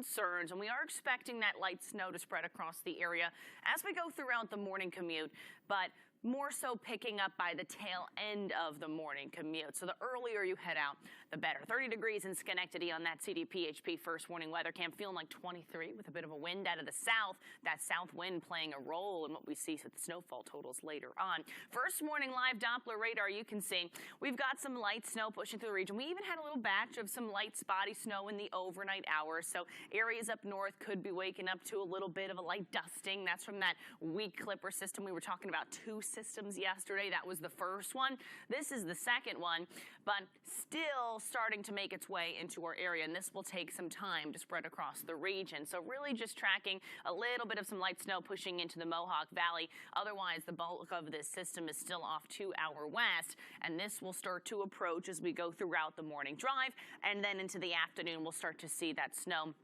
concerns, and we are expecting that light snow to spread across the area as we go throughout the morning commute, but more so picking up by the tail end of the morning commute. So the earlier you head out, the better. 30 degrees in Schenectady on that CDPHP first warning weather cam, feeling like 23 with a bit of a wind out of the south. That south wind playing a role in what we see with the snowfall totals later on. First morning live Doppler radar, you can see we've got some light snow pushing through the region. We even had a little batch of some light spotty snow in the overnight hours. So areas up north could be waking up to a little bit of a light dusting. That's from that weak clipper system. We were talking about 2 systems yesterday. That was the first one. This is the second one, but still starting to make its way into our area, and this will take some time to spread across the region. So really just tracking a little bit of some light snow pushing into the Mohawk Valley. Otherwise, the bulk of this system is still off to our west, and this will start to approach as we go throughout the morning drive, and then into the afternoon we'll start to see that snow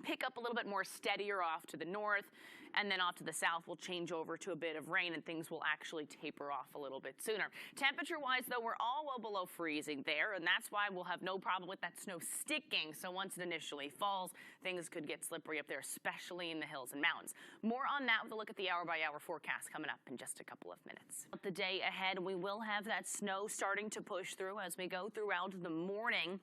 pick up a little bit more steadier off to the north, and then off to the south will change over to a bit of rain, and things will actually taper off a little bit sooner. Temperature-wise, though, we're all well below freezing there, and that's why we'll have no problem with that snow sticking. So once it initially falls, things could get slippery up there, especially in the hills and mountains. More on that with a look at the hour-by-hour forecast coming up in just a couple of minutes. The day ahead, we will have that snow starting to push through as we go throughout the morning.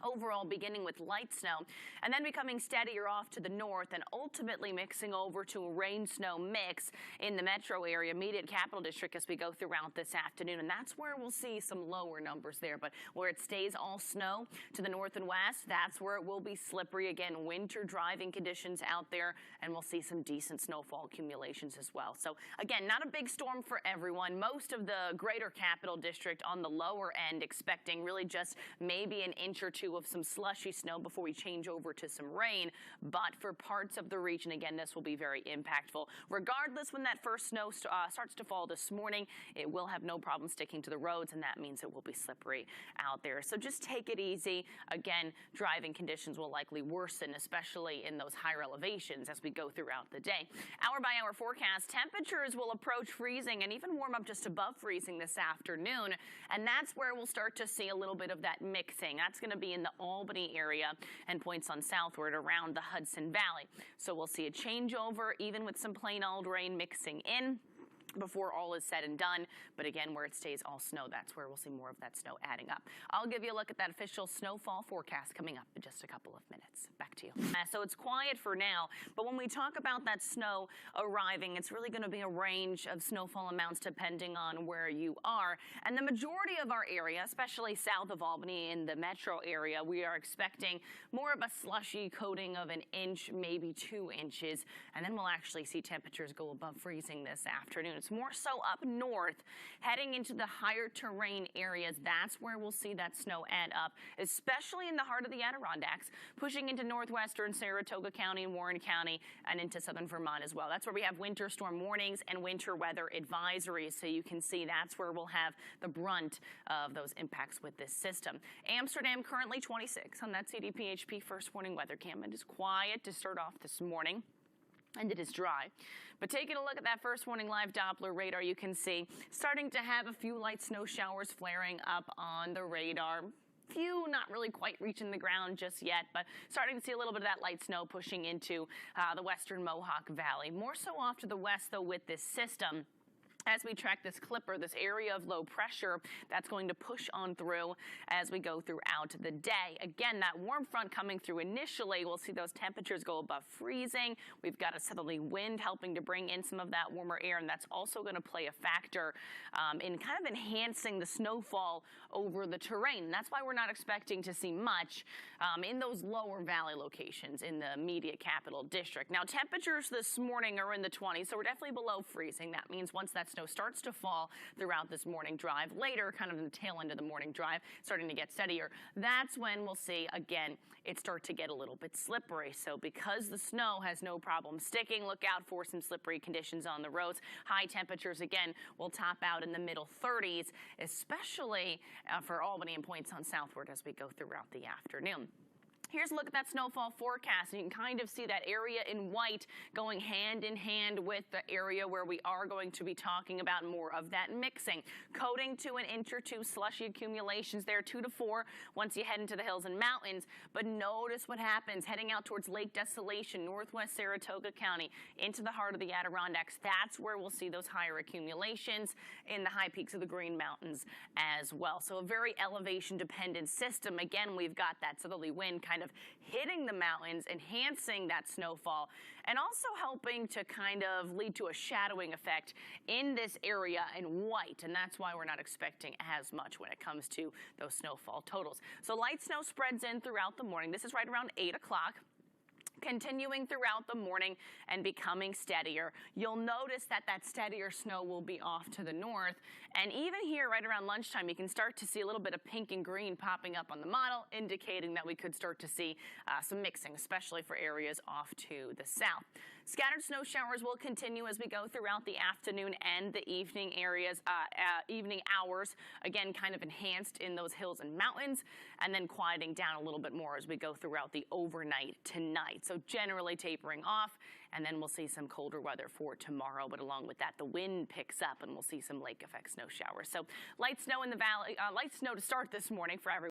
Overall beginning with light snow and then becoming steadier off to the north and ultimately mixing over to a rain-snow mix in the metro area, immediate capital district as we go throughout this afternoon. And that's where we'll see some lower numbers there. But where it stays all snow to the north and west, that's where it will be slippery again. Winter driving conditions out there, and we'll see some decent snowfall accumulations as well. So again, not a big storm for everyone. Most of the greater capital district on the lower end expecting really just maybe an inch or two of some slushy snow before we change over to some rain. But for parts of the region, again, this will be very impactful. Regardless, when that first snow starts to fall this morning, it will have no problem sticking to the roads, and that means it will be slippery out there. So just take it easy. Again, driving conditions will likely worsen, especially in those higher elevations as we go throughout the day. Hour-by-hour forecast, temperatures will approach freezing and even warm up just above freezing this afternoon, and that's where we'll start to see a little bit of that mixing. That's going to be in the Albany area and points on southward around the Hudson Valley. So we'll see a changeover even with some plain old rain mixing in before all is said and done. But again, where it stays all snow, that's where we'll see more of that snow adding up. I'll give you a look at that official snowfall forecast coming up in just a couple of minutes. Back to you. So it's quiet for now, but when we talk about that snow arriving, it's really going to be a range of snowfall amounts depending on where you are. And the majority of our area, especially south of Albany in the metro area, we are expecting more of a slushy coating of an inch, maybe 2 inches. And then we'll actually see temperatures go above freezing this afternoon. It's more so up north, heading into the higher terrain areas. That's where we'll see that snow add up, especially in the heart of the Adirondacks, pushing into northwestern Saratoga County and Warren County and into southern Vermont as well. That's where we have winter storm warnings and winter weather advisories. So you can see that's where we'll have the brunt of those impacts with this system. Amsterdam currently 26 on that CDPHP first warning weather cam. It is quiet to start off this morning, and it is dry. But taking a look at that first warning live Doppler radar, you can see starting to have a few light snow showers flaring up on the radar. Few not really quite reaching the ground just yet, but starting to see a little bit of that light snow pushing into the western Mohawk Valley. More so off to the west, though, with this system. As we track this clipper, this area of low pressure, that's going to push on through as we go throughout the day. Again, that warm front coming through initially, we'll see those temperatures go above freezing. We've got a southerly wind helping to bring in some of that warmer air, and that's also going to play a factor in kind of enhancing the snowfall over the terrain. And that's why we're not expecting to see much in those lower valley locations in the immediate capital district. Now, temperatures this morning are in the 20s, so we're definitely below freezing. That means once that snow starts to fall throughout this morning drive, later, kind of in the tail end of the morning drive, starting to get steadier, that's when we'll see, again, it start to get a little bit slippery. So because the snow has no problem sticking, look out for some slippery conditions on the roads. High temperatures, again, will top out in the middle 30s, especially for Albany and points on southward as we go throughout the afternoon. Here's a look at that snowfall forecast, and you can kind of see that area in white going hand in hand with the area where we are going to be talking about more of that mixing. Coating to an inch or two, slushy accumulations there, 2 to 4 once you head into the hills and mountains. But notice what happens heading out towards Lake Desolation, northwest Saratoga County, into the heart of the Adirondacks. That's where we'll see those higher accumulations in the high peaks of the Green Mountains as well. So a very elevation dependent system. Again, we've got that southerly wind kind of hitting the mountains, enhancing that snowfall, and also helping to kind of lead to a shadowing effect in this area in white, and that's why we're not expecting as much when it comes to those snowfall totals. So light snow spreads in throughout the morning. This is right around 8 o'clock. Continuing throughout the morning and becoming steadier. You'll notice that that steadier snow will be off to the north, and even here right around lunchtime you can start to see a little bit of pink and green popping up on the model, indicating that we could start to see some mixing, especially for areas off to the south. Scattered snow showers will continue as we go throughout the afternoon and the evening evening hours, again kind of enhanced in those hills and mountains, and then quieting down a little bit more as we go throughout the overnight tonight. So generally tapering off, and then we'll see some colder weather for tomorrow, but along with that the wind picks up and we'll see some lake effect snow showers. So light snow in the valley, light snow to start this morning for everyone.